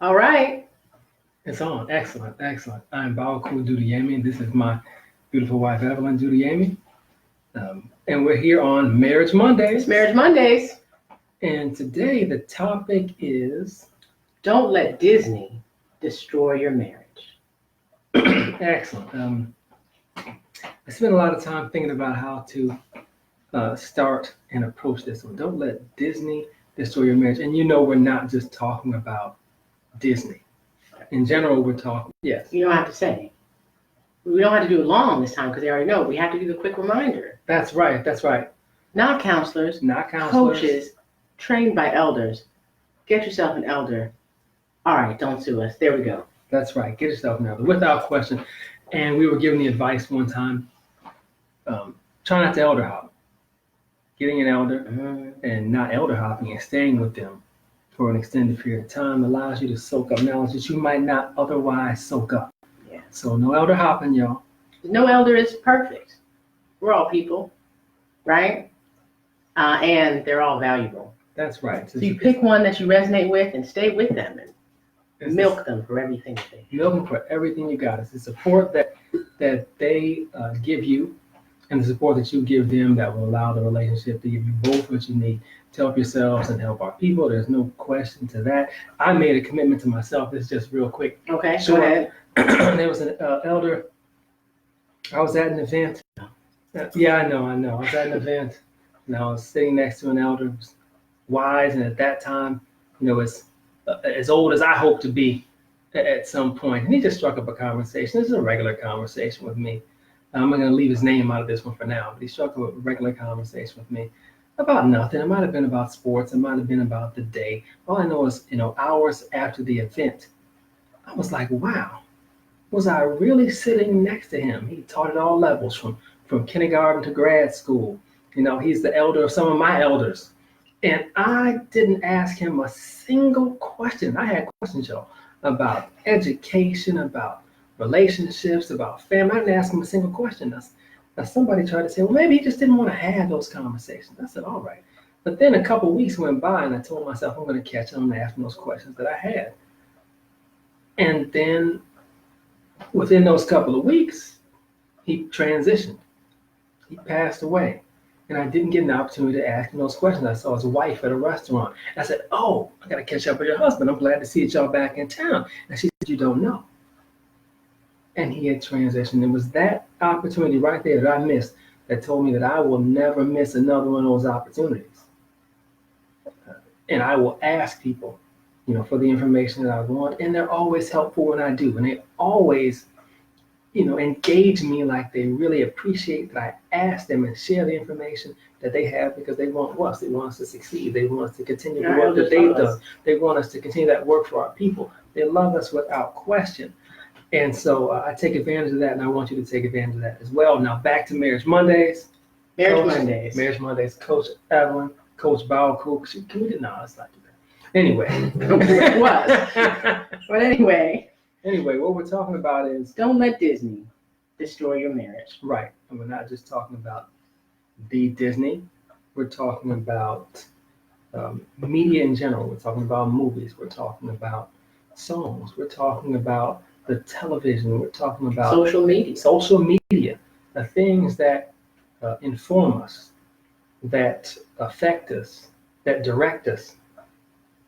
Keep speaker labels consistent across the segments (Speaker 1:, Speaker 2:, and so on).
Speaker 1: All right.
Speaker 2: It's on. Excellent, excellent. I'm Bawaku Duduyemi. This is my beautiful wife, Evelyn Duduyemi. And we're here on Marriage
Speaker 1: It's
Speaker 2: Mondays.
Speaker 1: Marriage Mondays.
Speaker 2: And today the topic is
Speaker 1: Don't let Disney destroy your marriage.
Speaker 2: excellent. I spent a lot of time thinking about how to start and approach this one. Don't let Disney destroy your marriage. And we're not just talking about Disney. In general, we're talking, yes,
Speaker 1: You don't have to say. We don't have to do it long this time because they already know. We have to do the quick reminder.
Speaker 2: that's right, that's right.
Speaker 1: Not counselors,
Speaker 2: Not counselors.
Speaker 1: coaches, trained by elders. Get yourself an elder. All right, don't sue us. There we go.
Speaker 2: That's right. Get yourself an elder without question. And we were given the advice one time, try not to elder hop. Getting an elder and not elder hopping and staying with them for an extended period of time allows you to soak up knowledge that you might not otherwise soak up.
Speaker 1: Yeah.
Speaker 2: So no elder hopping, y'all.
Speaker 1: No elder is perfect. We're all people, right? And they're all valuable.
Speaker 2: That's right.
Speaker 1: So you pick one that you resonate with and stay with them and
Speaker 2: It's
Speaker 1: milk them for everything that they do.
Speaker 2: milk them for everything you got. It's the support that they give you and the support that you give them that will allow the relationship to give you both what you need to help yourselves and help our people. There's no question to that. I made a commitment to myself. This is just real quick.
Speaker 1: Okay,
Speaker 2: Sure.
Speaker 1: go ahead.
Speaker 2: There was an elder. I was at an event. Yeah, I know. I was at an event, and I was sitting next to an elder who was wise, and at that time, as old as I hope to be at some point. And he just struck up a conversation. This is a regular conversation with me. I'm not going to leave his name out of this one for now, but he struck up a regular conversation with me about nothing. It might have been about sports. It might have been about the day. All I know is, hours after the event, I was like, wow, was I really sitting next to him? He taught at all levels, from kindergarten to grad school. He's the elder of some of my elders. And I didn't ask him a single question. I had questions, y'all, about education, about relationships, about family. I didn't ask him a single question. Now somebody tried to say, well, maybe he just didn't want to have those conversations. I said, all right. But then a couple of weeks went by, and I told myself I'm going to catch him and ask him those questions that I had. And then within those couple of weeks, he transitioned. He passed away. And I didn't get an opportunity to ask him those questions. I saw his wife at a restaurant. I said, oh, I got to catch up with your husband. I'm glad to see that y'all back in town. And she said, you don't know. And he had transitioned. It was that opportunity right there that I missed that told me that I will never miss another one of those opportunities. And I will ask people, for the information that I want. And they're always helpful when I do. And they always engage me like they really appreciate that I ask them and share the information that they have because they want us. They want us to succeed. They want us to continue the work that they've done. They want us to continue that work for our people. They love us without question. And so I take advantage of that, and I want you to take advantage of that as well. Now back to Marriage Mondays. Marriage Mondays. Coach Evelyn, Coach Bawaku. Can we do? No, let's not do that. Anyway.
Speaker 1: It was. But anyway,
Speaker 2: what we're talking about is
Speaker 1: don't let Disney destroy your marriage.
Speaker 2: right. And we're not just talking about the Disney. We're talking about media in general. We're talking about movies. We're talking about songs. We're talking about the television. We're talking about
Speaker 1: Social media.
Speaker 2: The things that inform us, that affect us, that direct us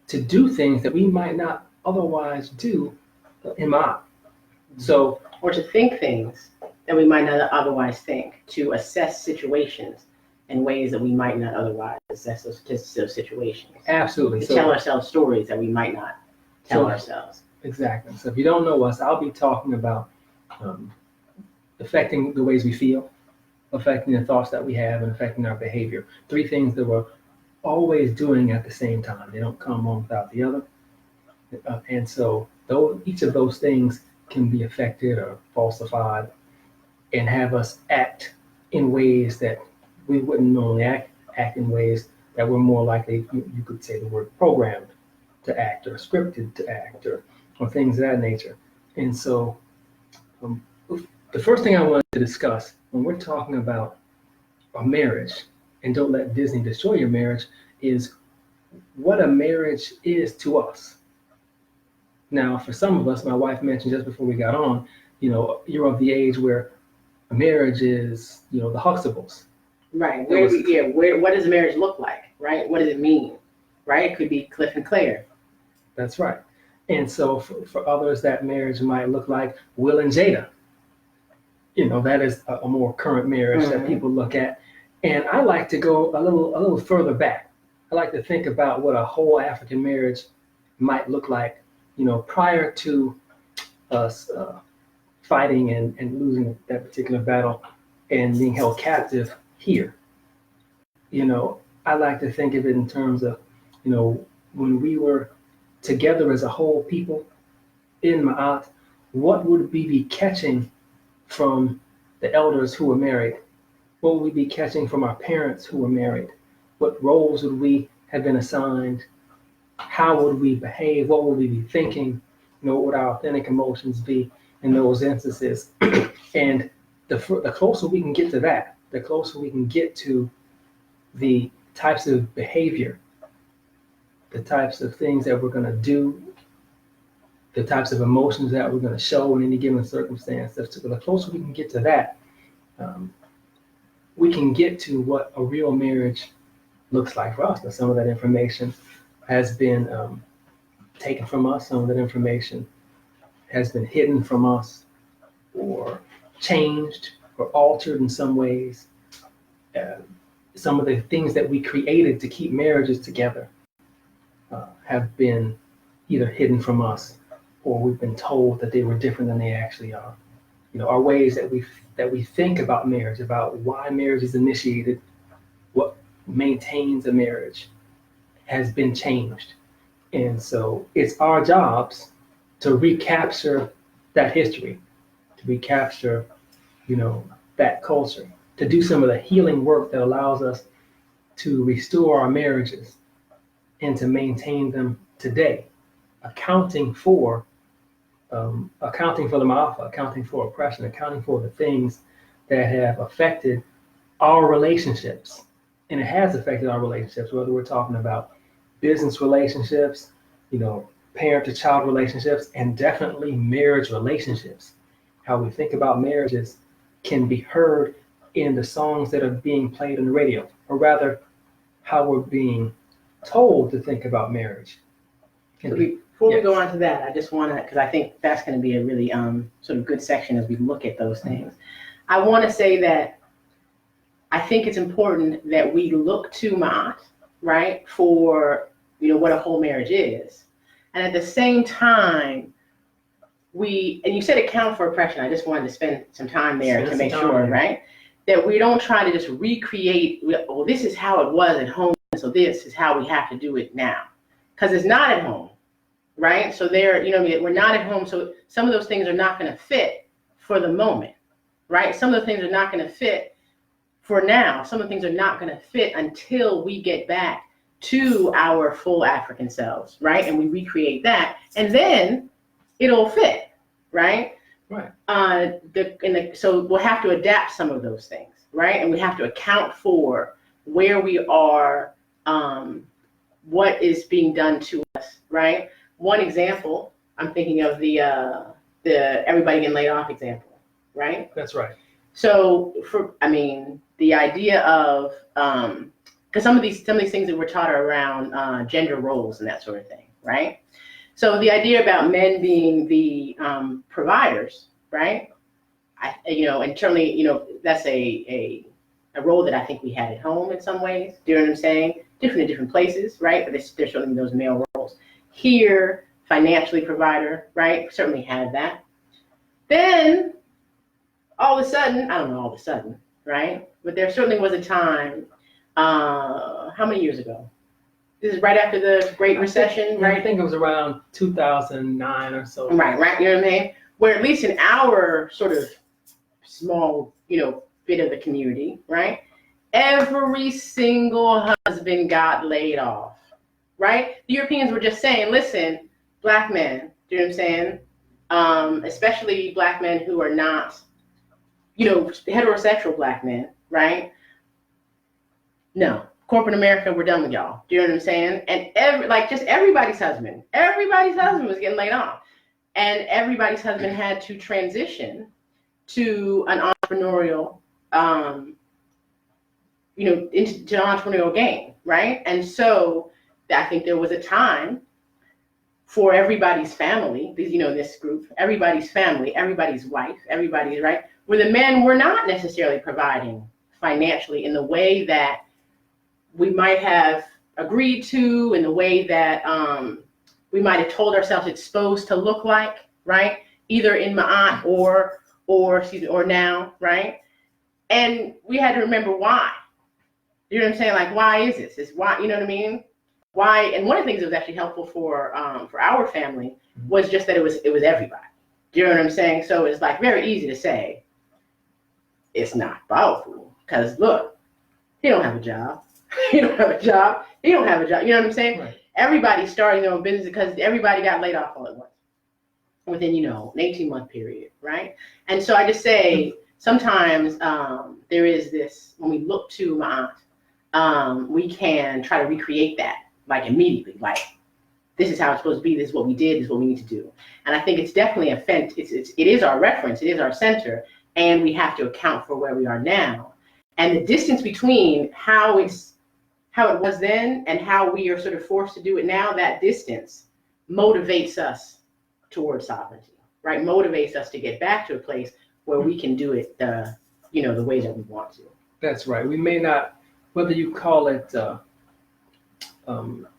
Speaker 2: to do things that we might not otherwise do in my. So,
Speaker 1: or to think things that we might not otherwise think, to assess situations in ways that we might not otherwise assess those situations.
Speaker 2: absolutely.
Speaker 1: To
Speaker 2: So,
Speaker 1: tell ourselves stories that we might not tell
Speaker 2: So-
Speaker 1: ourselves.
Speaker 2: exactly. So if you don't know us, I'll be talking about affecting the ways we feel, affecting the thoughts that we have, and affecting our behavior. Three things that we're always doing at the same time. They don't come one without the other. And so each of those things can be affected or falsified and have us act in ways that we wouldn't normally act in ways that we're more likely, you could say the word programmed to act or scripted to act or things of that nature. And so the first thing I wanted to discuss when we're talking about a marriage, and don't let Disney destroy your marriage, is what a marriage is to us. Now, for some of us, my wife mentioned just before we got on, you're of the age where marriage is, the Huxtables.
Speaker 1: Right.
Speaker 2: It
Speaker 1: What does marriage look like? Right. What does it mean? Right. It could be Cliff and Claire.
Speaker 2: That's right. And so for others, that marriage might look like Will and Jada. That is a more current marriage that people look at. And I like to go a little further back. I like to think about what a whole African marriage might look like, prior to us fighting and losing that particular battle and being held captive here. I like to think of it in terms of, when we were together as a whole people in Ma'at, what would we be catching from the elders who were married? What would we be catching from our parents who were married? What roles would we have been assigned? How would we behave? What would we be thinking? What would our authentic emotions be in those instances? And the closer we can get to that, the closer we can get to the types of behavior, the types of things that we're going to do, the types of emotions that we're going to show in any given circumstance. So the closer we can get to that, we can get to what a real marriage looks like for us. But some of that information has been taken from us. Some of that information has been hidden from us, or changed or altered in some ways. Some of the things that we created to keep marriages together have been either hidden from us, or we've been told that they were different than they actually are. Our ways that we think about marriage, about why marriage is initiated, what maintains a marriage, has been changed. And so it's our jobs to recapture that history, to recapture, that culture, to do some of the healing work that allows us to restore our marriages and to maintain them today, accounting for the Ma'afa, accounting for oppression, accounting for the things that have affected our relationships. And it has affected our relationships, whether we're talking about business relationships, parent to child relationships, and definitely marriage relationships. How we think about marriages can be heard in the songs that are being played on the radio, or rather, how we're being told to think about marriage.
Speaker 1: Before we go on to that, I just want to, because I think that's going to be a really sort of good section as we look at those things. I want to say that I think it's important that we look to Ma'at, right, for what a whole marriage is, and at the same time, and you said account for oppression. I just wanted to spend some time there to make sure, right, that we don't try to just recreate. Well, this is how it was at home, so this is how we have to do it now, because it's not at home. Right? So we're not at home. So some of those things are not going to fit for the moment, right? Some of the things are not going to fit for now. Some of the things are not going to fit until we get back to our full African selves, right? And we recreate that, and then it'll fit, right?
Speaker 2: Right.
Speaker 1: So we'll have to adapt some of those things, right? And we have to account for where we are, what is being done to us, right? One example, I'm thinking of the everybody getting laid off example, right?
Speaker 2: That's right.
Speaker 1: So the idea of, because some of these things that we're taught are around gender roles and that sort of thing, right? So the idea about men being the providers, right? And certainly, that's a role that I think we had at home in some ways. Do you know what I'm saying? Different in different places, right? But there's certainly those male roles. Here, financially provider, right? Certainly had that. Then, all of a sudden, right? But there certainly was a time, how many years ago? This is right after the Great Recession, right?
Speaker 2: I think it was around 2009 or so.
Speaker 1: Right. You know what I mean? Where at least in our sort of small, bit of the community, right? Every single husband got laid off, right? The Europeans were just saying, listen, Black men, do you know what I'm saying? Especially Black men who are not, heterosexual Black men, right? No, corporate America, we're done with y'all. Do you know what I'm saying? And everybody's husband was getting laid off. And everybody's husband had to transition to an entrepreneurial, into an entrepreneurial game, right? And so I think there was a time for everybody's family, this group, everybody's family, everybody's wife, everybody's, right, where the men were not necessarily providing financially in the way that we might have agreed to, in the way that we might have told ourselves it's supposed to look like, right? Either in Ma'at or now, right? And we had to remember why. You know what I'm saying? Like, why is this? It's why, you know what I mean? Why? And one of the things that was actually helpful for our family was just that it was everybody. Do you know what I'm saying? So it's like very easy to say it's not powerful because look, he don't have a job. He don't have a job. He don't have a job. You know what I'm saying? Right. Everybody's starting their own business because everybody got laid off all at once within, an 18-month period, right? And so I just say sometimes there is this, when we look to Ma'at, we can try to recreate that like immediately, like this is how it's supposed to be, this is what we did, this is what we need to do. And I think it's definitely it is our reference, it is our center, and we have to account for where we are now. And the distance between how it was then and how we are sort of forced to do it now, that distance motivates us towards sovereignty, right? Motivates us to get back to a place where we can do it the way that we want to.
Speaker 2: That's right. We may not, whether you call it, I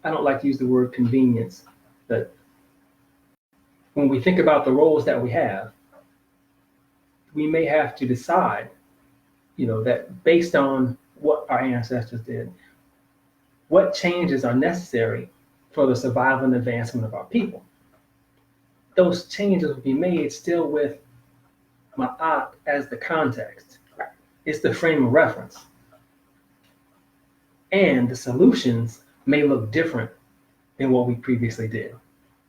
Speaker 2: don't like to use the word convenience, but when we think about the roles that we have, we may have to decide, that based on what our ancestors did, what changes are necessary for the survival and advancement of our people. Those changes will be made still with Ma'at as the context. It's the frame of reference. And the solutions may look different than what we previously did.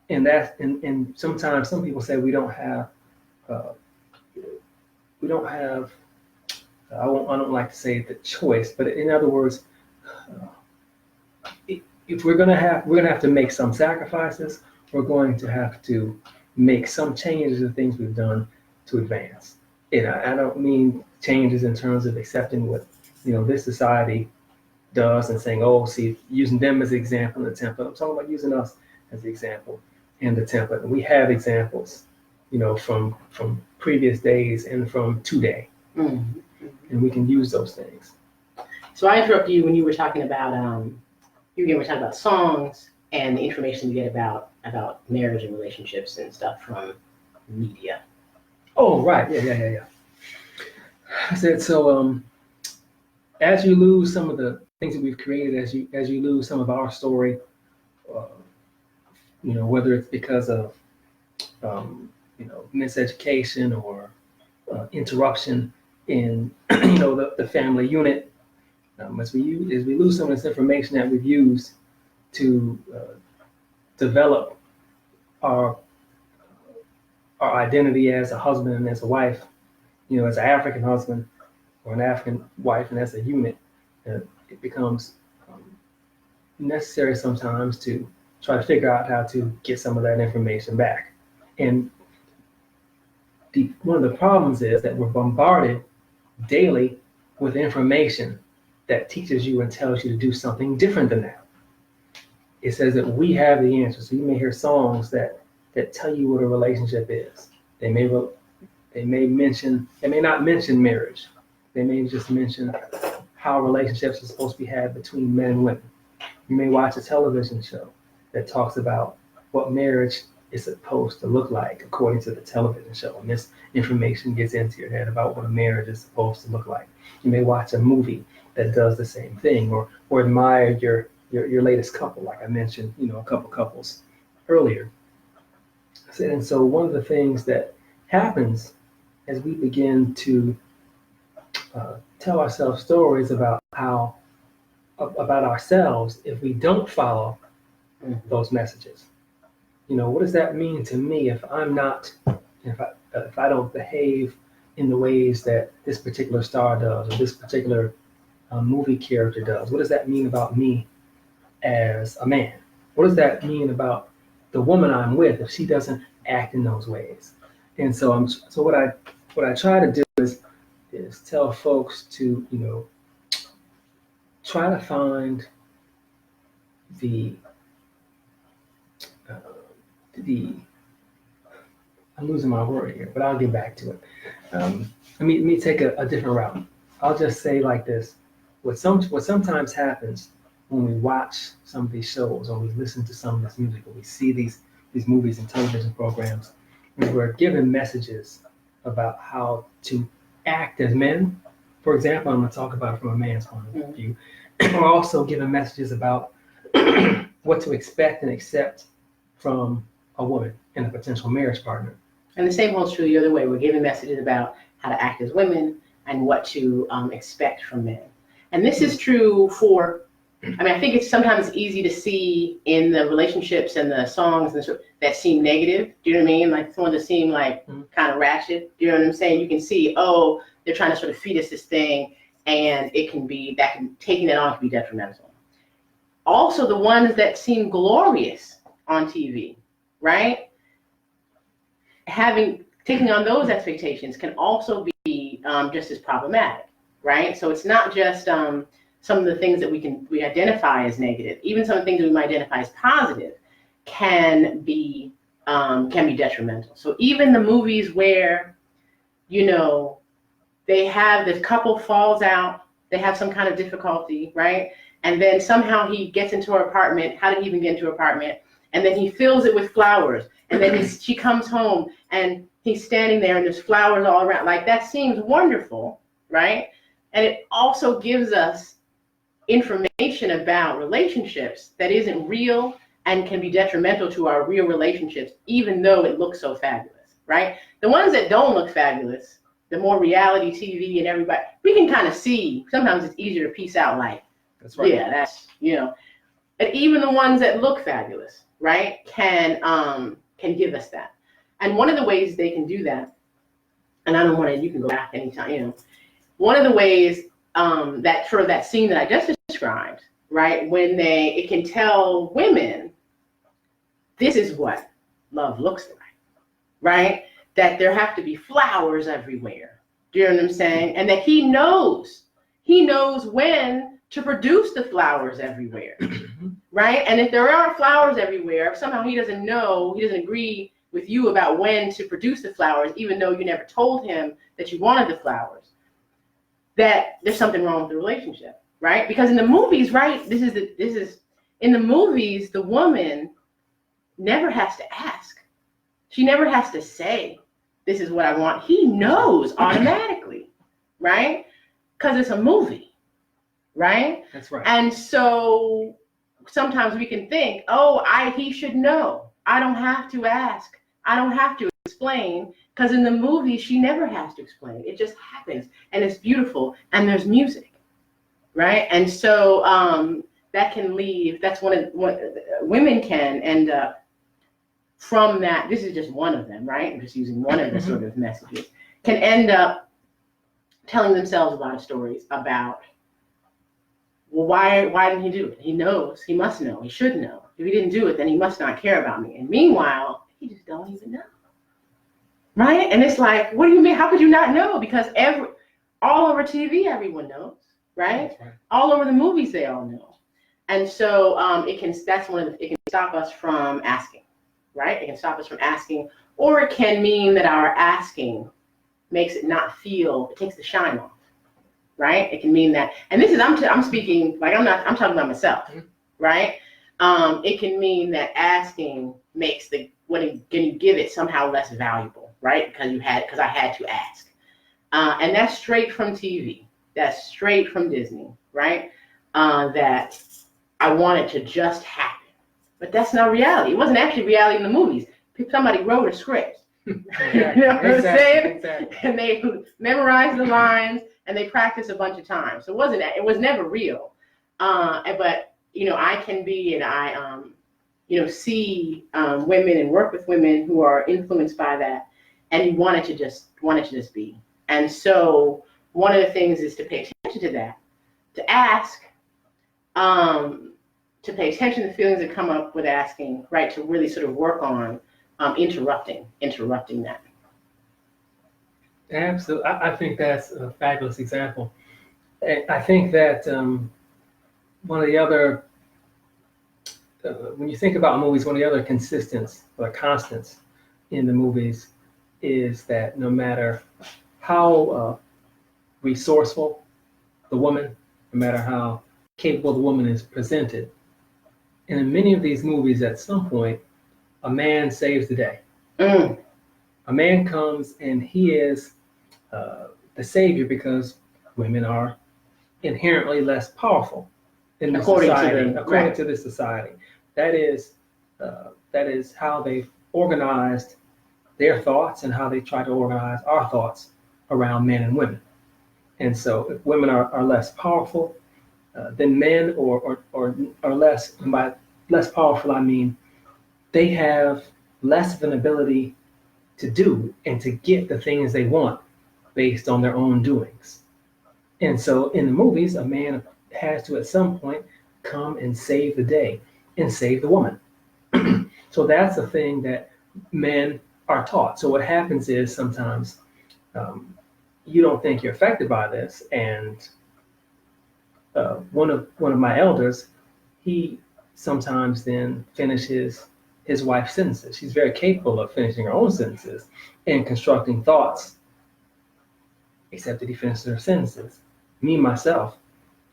Speaker 2: And and sometimes some people say we don't have, I don't like to say the choice, but in other words, if we're gonna have to make some sacrifices, we're going to have to make some changes to things we've done to advance. And I don't mean changes in terms of accepting what this society does and saying, oh, see, using them as an example in the template. I'm talking about using us as the example in the template. And we have examples, from previous days and from today. Mm-hmm. And we can use those things.
Speaker 1: So I interrupted you when you were talking about songs and the information you get about marriage and relationships and stuff from media.
Speaker 2: Oh, right. Yeah. I said, so as you lose some of the things that we've created, as you lose some of our story, whether it's because of miseducation or interruption in the family unit, as we lose some of this information that we've used to develop our identity as a husband and as a wife, as an African husband or an African wife, and as a unit, it becomes necessary sometimes to try to figure out how to get some of that information back. And one of the problems is that we're bombarded daily with information that teaches you and tells you to do something different than that. It says that we have the answer. So you may hear songs that tell you what a relationship is. They may not mention marriage. They may just mention how relationships are supposed to be had between men and women. You may watch a television show that talks about what marriage is supposed to look like according to the television show. And this information gets into your head about what a marriage is supposed to look like. You may watch a movie that does the same thing, or admire your latest couple, like I mentioned, a couple couples earlier. And so one of the things that happens as we begin to tell ourselves stories about ourselves, if we don't follow those messages, what does that mean to me if I don't behave in the ways that this particular star does, or this particular a movie character does? What does that mean about me as a man? What does that mean about the woman I'm with if she doesn't act in those ways? And so what I try to do is tell folks to, try to find the uh, the I'm losing my word here, but I'll get back to it. Let me take a different route. I'll just say like this: what sometimes happens when we watch some of these shows, or we listen to some of this music, or we see these movies and television programs, is we're given messages about how to act as men. For example, I'm going to talk about it from a man's point of view. We're also given messages about what to expect and accept from a woman and a potential marriage partner.
Speaker 1: And the same holds true the other way. We're given messages about how to act as women and what to expect from men. And this is true for, I think it's sometimes easy to see in the relationships and the songs and that seem negative. Do you know what I mean? Like some of them seem like kind of ratchet. Do you know what I'm saying? You can see, they're trying to sort of feed us this thing, and taking that on can be detrimental. Also, the ones that seem glorious on TV, right? Taking on those expectations can also be just as problematic, right? So it's not just some of the things that we identify as negative. Even some of the things that we might identify as positive can be detrimental. So even the movies where, the couple falls out, they have some kind of difficulty, right? And then somehow he gets into her apartment. How did he even get into her apartment? And then he fills it with flowers. And then she comes home and he's standing there and there's flowers all around. Like, that seems wonderful, right? And it also gives us information about relationships that isn't real and can be detrimental to our real relationships, even though it looks so fabulous, right? The ones that don't look fabulous, the more reality TV and everybody, we can kind of see, sometimes it's easier to piece out like,
Speaker 2: that's right.
Speaker 1: Yeah, that's, and even the ones that look fabulous, right, can give us that. And one of the ways they can do that, and you can go back anytime, one of the ways that scene that I just described, right, it can tell women, this is what love looks like, right? That there have to be flowers everywhere. Do you know what I'm saying? And that he knows when to produce the flowers everywhere, right? And if there are flowers everywhere, if somehow he doesn't agree with you about when to produce the flowers, even though you never told him that you wanted the flowers, that there's something wrong with the relationship, right? Because in the movies, right, in the movies, the woman never has to ask. She never has to say, this is what I want. He knows automatically, right? Because it's a movie, right?
Speaker 2: That's right.
Speaker 1: And so sometimes we can think, he should know. I don't have to ask. I don't have to explain. Because in the movie, she never has to explain. It just happens. And it's beautiful. And there's music, right? And so that can leave, that's what women can end up from that. This is just one of them, right? I'm just using one of the sort of messages. Can end up telling themselves a lot of stories about, well, why didn't he do it? He knows. He must know. He should know. If he didn't do it, then he must not care about me. And meanwhile, he just don't even know. Right? And it's like, what do you mean? How could you not know? Because all over TV, everyone knows, right? All over the movies, they all know. And so it can stop us from asking, right? It can stop us from asking, or it can mean that our asking makes it not feel, it takes the shine off, right? It can mean that, and this is, I'm speaking, like I'm talking about myself, right? It can mean that asking makes when you give it somehow less valuable, right? Because I had to ask. And that's straight from TV. That's straight from Disney, right? That I want it to just happen. But that's not reality. It wasn't actually reality in the movies. Somebody wrote a script.
Speaker 2: Exactly.
Speaker 1: You know what I'm saying?
Speaker 2: Exactly.
Speaker 1: And they memorized the lines and they practiced a bunch of times. So it was never real. But I can be, and I see women and work with women who are influenced by that, and you want it to just be. And so one of the things is to pay attention to that, to ask, to pay attention to the feelings that come up with asking, right? To really sort of work on interrupting that.
Speaker 2: Absolutely. I think that's a fabulous example. And I think that one of the other, when you think about movies, one of the other constants in the movies is that no matter how resourceful the woman, no matter how capable the woman is presented, and in many of these movies, at some point, a man saves the day.
Speaker 1: Mm.
Speaker 2: A man comes and he is the savior because women are inherently less powerful in this society, according to this society. That is how they've organized their thoughts and how they try to organize our thoughts around men and women. And so, if women are less powerful than men, or less, and by less powerful I mean they have less of an ability to do and to get the things they want based on their own doings. And so in the movies, a man has to at some point come and save the day and save the woman. So that's the thing that men are taught. So what happens is sometimes you don't think you're affected by this, and one of my elders, he sometimes then finishes his wife's sentences. She's very capable of finishing her own sentences and constructing thoughts, except that he finishes her sentences. Me, myself,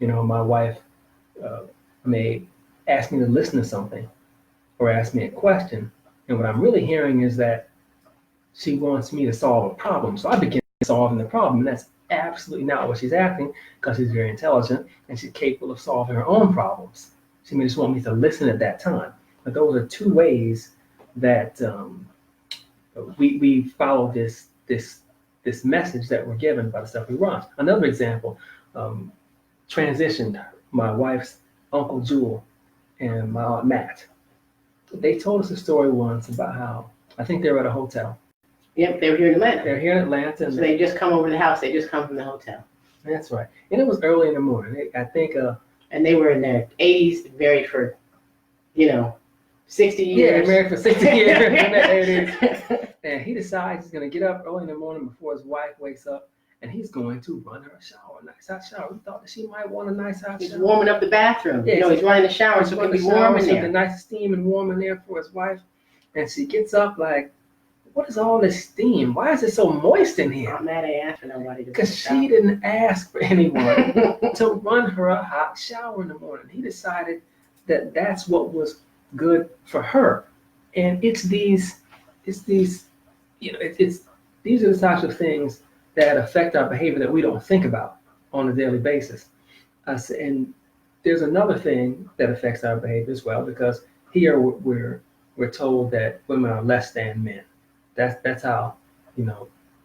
Speaker 2: my wife may ask me to listen to something or ask me a question, and what I'm really hearing is that she wants me to solve a problem. So I begin solving the problem, and that's absolutely not what she's asking, because she's very intelligent and she's capable of solving her own problems. She may just want me to listen at that time. But those are two ways that we follow this message that we're given by the stuff we watch. Another example, transitioned my wife's Uncle Jewel and my Aunt Matt. They told us a story once about how, I think they were at a hotel.
Speaker 1: Yep, they were here in Atlanta.
Speaker 2: They're here in Atlanta. And
Speaker 1: so they just come over to the house. They just come from the hotel.
Speaker 2: That's right. And it was early in the morning. I think.
Speaker 1: And they were in their 80s, married for, 60 years.
Speaker 2: Yeah, married for 60 years in the 80s. And he decides he's going to get up early in the morning before his wife wakes up, and he's going to run her a shower, a nice hot shower. We thought that she might want a nice hot shower.
Speaker 1: He's warming up the bathroom.
Speaker 2: Yeah,
Speaker 1: he's running the shower so it can be warm in there.
Speaker 2: The nice steam and warm in there for his wife. And she gets up like, what is all this steam? Why is it so moist in here?
Speaker 1: I'm mad I asked for nobody to.
Speaker 2: Because she didn't ask for anyone to run her a hot shower in the morning. He decided that that's what was good for her. And these are the types of things that affect our behavior that we don't think about on a daily basis. And there's another thing that affects our behavior as well, because here we're told that women are less than men. That's how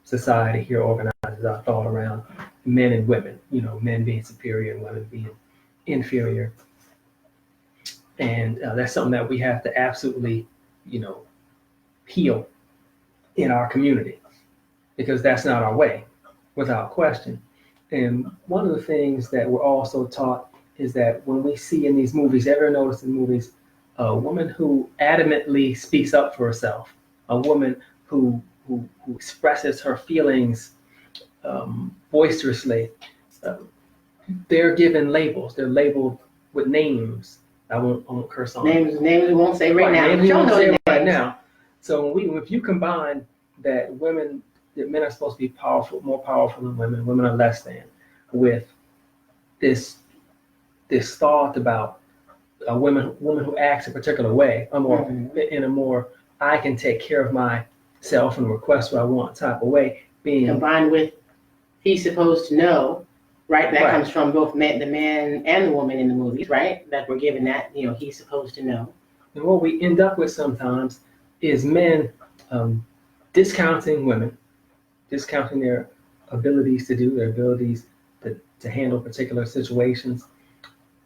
Speaker 2: society here organizes our thought around men and women. Men being superior and women being inferior. And that's something that we have to absolutely, heal in our community, because that's not our way, without question. And one of the things that we're also taught is that when we see in these movies, ever notice in movies, a woman who adamantly speaks up for herself, a woman who expresses her feelings boisterously, they're given labels. They're labeled with names. I won't curse on
Speaker 1: names we won't say right now.
Speaker 2: Names we won't say right now. So if you combine that men are supposed to be more powerful than women are less than, with this thought about a woman who acts a particular way, in a more I can take care of myself and request what I want type of way, being
Speaker 1: combined with he's supposed to know, right? That comes from both the man and the woman in the movies, right? That we're given that, he's supposed to know.
Speaker 2: And what we end up with sometimes is men discounting women, discounting their abilities their abilities to handle particular situations.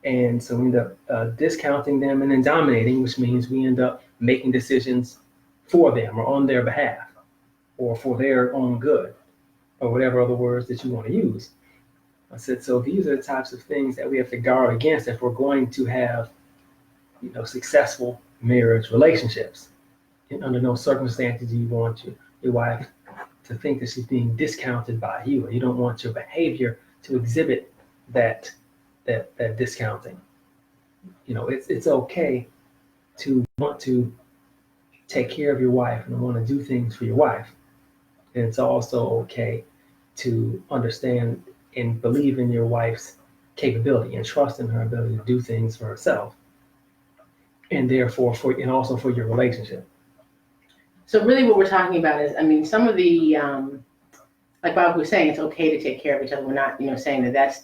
Speaker 2: And so we end up discounting them and then dominating, which means we end up making decisions for them or on their behalf or for their own good, or whatever other words that you want to use. I said, so these are the types of things that we have to guard against if we're going to have, successful marriage relationships. And under no circumstances do you want your wife to think that she's being discounted by you, or you don't want your behavior to exhibit that discounting. It's okay to want to take care of your wife and want to do things for your wife. And it's also okay to understand and believe in your wife's capability and trust in her ability to do things for herself. And therefore, also for your relationship.
Speaker 1: So really what we're talking about is, some of the, like Bob was saying, it's okay to take care of each other. We're not, saying that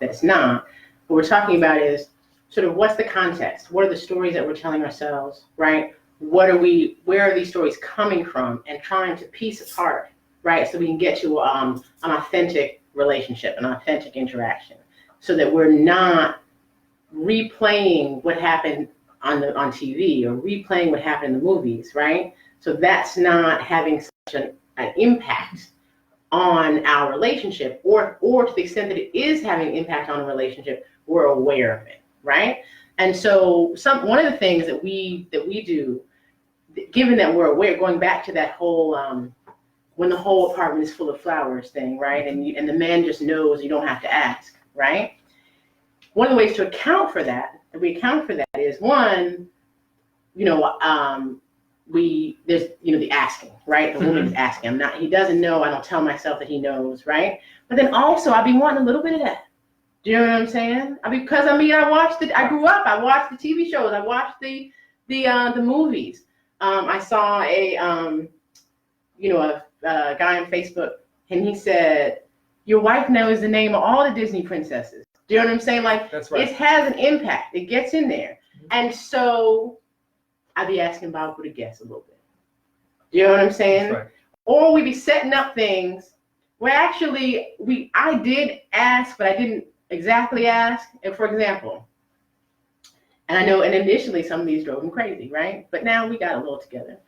Speaker 1: it's not. What we're talking about is sort of what's the context? What are the stories that we're telling ourselves, right? Where are these stories coming from, and trying to piece apart, right? So we can get to an authentic relationship, an authentic interaction, so that we're not replaying what happened on TV or replaying what happened in the movies, right? So that's not having such an impact on our relationship, or to the extent that it is having impact on a relationship, we're aware of it, right? And so one of the things that we do, given that we're aware, going back to that whole when the whole apartment is full of flowers thing, right? And the man just knows, you don't have to ask, right? One of the ways to account for that is one, there's the asking, right? The woman is asking. He doesn't know, I don't tell myself that he knows, right? But then also I'll be wanting a little bit of that. Do you know what I'm saying? I grew up, I watched the TV shows, I watched the movies. I saw a guy on Facebook, and he said, your wife knows the name of all the Disney princesses. Do you know what I'm saying? Like,
Speaker 2: that's right.
Speaker 1: It has an impact. It gets in there. And so I'd be asking Bob to guess a little bit. Do you know what I'm saying?
Speaker 2: That's right.
Speaker 1: Or we'd be setting up things where actually I did ask, but I didn't exactly ask. And for example, and I know, and initially some of these drove him crazy, right? But now we got a little together.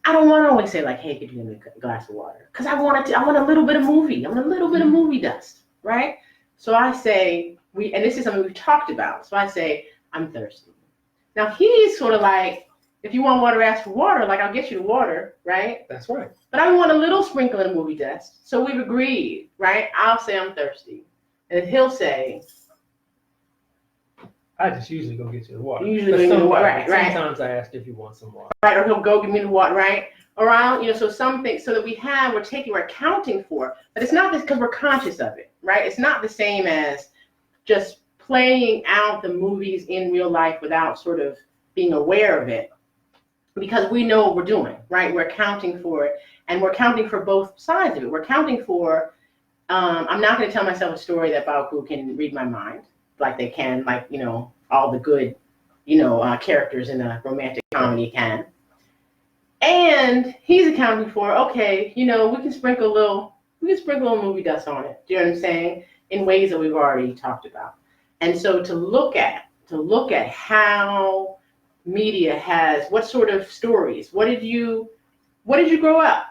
Speaker 1: I don't want to always say like, hey, could you give me a glass of water? Because I want a little bit of movie. I want a little bit of movie dust, right? So I say, and this is something we've talked about. So I say, I'm thirsty. Now he's sort of like, if you want water, ask for water. Like, I'll get you the water, right?
Speaker 2: That's right.
Speaker 1: But I want a little sprinkle of movie dust. So we've agreed, right? I'll say I'm thirsty. And he'll say,
Speaker 2: I just usually go get you the water.
Speaker 1: Right.
Speaker 2: Sometimes I ask if you want some water.
Speaker 1: Right, or he'll go give me the water, right? Around, so some things, so that we're accounting for, but it's not just because we're conscious of it, right? It's not the same as just playing out the movies in real life without sort of being aware of it, because we know what we're doing, right? We're accounting for it, and we're accounting for both sides of it. We're accounting for, I'm not going to tell myself a story that Baoku can read my mind, like they can, like, all the good, characters in a romantic comedy can. And he's accounting for, okay, we can sprinkle a little movie dust on it. Do you know what I'm saying? In ways that we've already talked about. And so to look at how media has, what sort of stories, what did you grow up,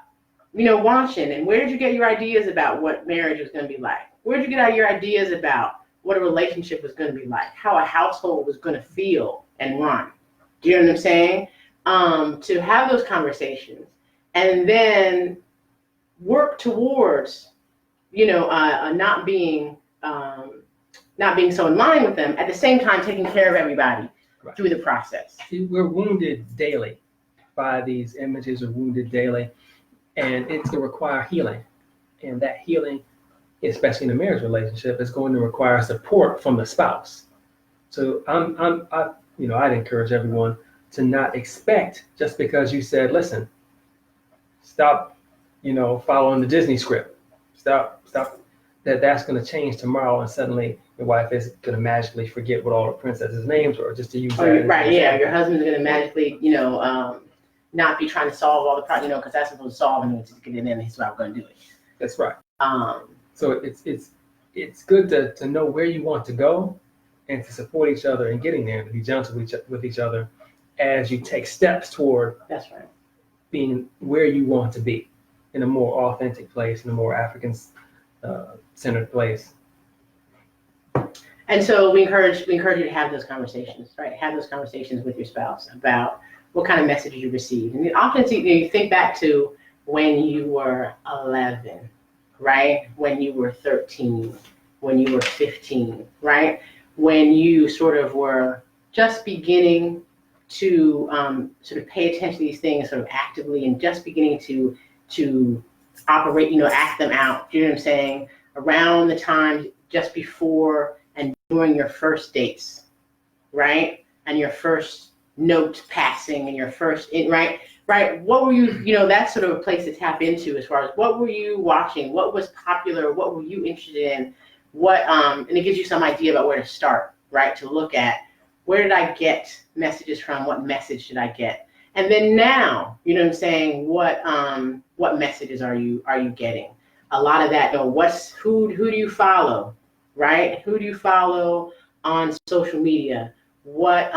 Speaker 1: watching, and where did you get your ideas about what marriage was going to be like? Where did you get your ideas about what a relationship was going to be like, how a household was going to feel and run? Do you know what I'm saying? To have those conversations and then work towards, not being so in line with them, at the same time taking care of everybody through the process.
Speaker 2: We're wounded daily by these images, are wounded daily, and it's to require healing. And that healing, especially in a marriage relationship, is going to require support from the spouse. So I'd encourage everyone to not expect, just because you said, listen, stop, following the Disney script. Stop, that's going to change tomorrow, and suddenly your wife is going to magically forget what all the princesses' names were, just to use that.
Speaker 1: Right, yeah, your husband's going to magically, not be trying to solve all the problems, because that's supposed to solve, and to get in there, and he's not going to do it.
Speaker 2: That's right. So it's good to know where you want to go, and to support each other in getting there, and to be gentle with each other as you take steps toward being where you want to be, in a more authentic place, in a more African centered place.
Speaker 1: And so we encourage you to have those conversations, right? Have those conversations with your spouse about what kind of message you received. And often you think back to when you were 11, right? When you were 13, when you were 15, right? When you sort of were just beginning to sort of pay attention to these things sort of actively and just beginning to operate, act them out. You know what I'm saying? Around the time just before and during your first dates, right? And your first note passing and your first, right? What were you, that's sort of a place to tap into as far as what were you watching? What was popular? What were you interested in? And it gives you some idea about where to start, right? To look at where did I get messages from? What message did I get? And then now, you know what I'm saying? What messages are you getting? A lot of that, who do you follow, right? Who do you follow on social media? What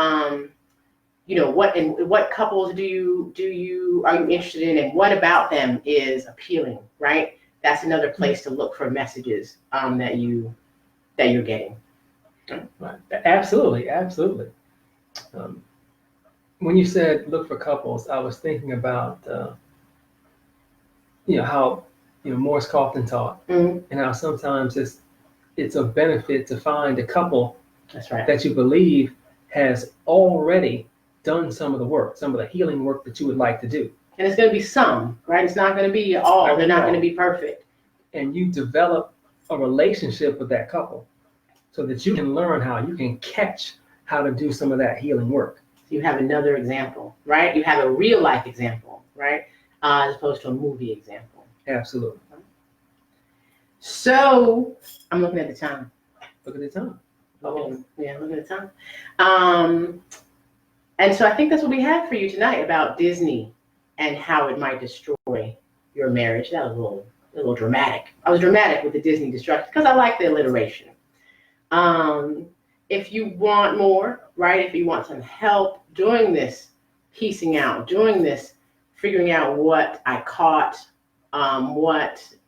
Speaker 1: couples are you interested in, and what about them is appealing, right? That's another place to look for messages that you're getting.
Speaker 2: Right. Absolutely. When you said look for couples, I was thinking about how Morse Compton taught,
Speaker 1: Mm-hmm.
Speaker 2: and how sometimes it's a benefit to find a couple
Speaker 1: That's right.
Speaker 2: that you believe has already done some of the work, some of the healing work that you would like to do.
Speaker 1: And it's going to be some, right? It's not going to be all. They're not going to be perfect.
Speaker 2: And you develop a relationship with that couple so that you can learn you can catch how to do some of that healing work.
Speaker 1: You have another example, right? You have a real life example, right? As opposed to a movie example.
Speaker 2: Absolutely.
Speaker 1: So I'm looking at the time.
Speaker 2: Look at the time.
Speaker 1: Yeah, look at the time. And so I think that's what we have for you tonight about Disney and how it might destroy your marriage. That was a little dramatic. I was dramatic with the Disney destruction because I like the alliteration. If you want more, right? If you want some help doing this piecing out, doing this, figuring out what I caught, how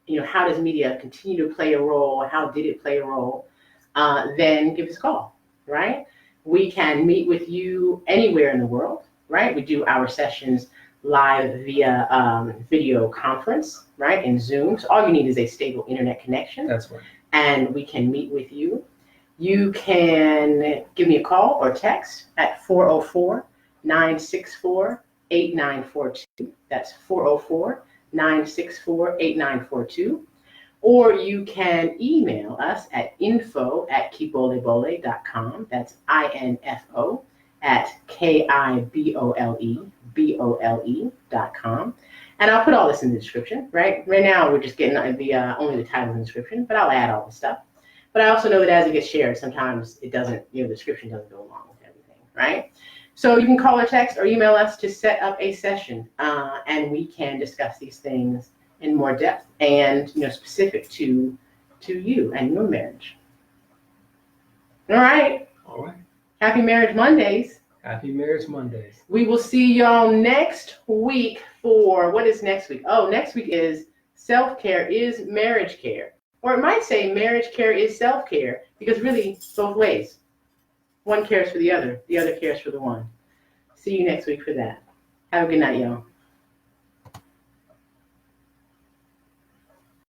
Speaker 1: does media continue to play a role? How did it play a role? Then give us a call, right? We can meet with you anywhere in the world, right? We do our sessions live via video conference, right? In Zoom. So all you need is a stable internet connection.
Speaker 2: That's right.
Speaker 1: And we can meet with you. You can give me a call or text at 404-964-8942. That's 404-964-8942. Or you can email us at info@kibolebole.com. That's info@KIBOLEBOLE.com. And I'll put all this in the description, right? Right now, we're just getting only the title in the description, but I'll add all the stuff. But I also know that as it gets shared, sometimes it doesn't, the description doesn't go along with everything, right? So you can call or text or email us to set up a session, and we can discuss these things in more depth and specific to you and your marriage. All right. Happy Marriage Mondays.
Speaker 2: Happy Marriage Mondays.
Speaker 1: We will see y'all next week for, what is next week? Oh, next week is self-care is marriage care. Or it might say marriage care is self-care, because really both ways. One cares for the other cares for the one. See you next week for that. Have a good night, y'all.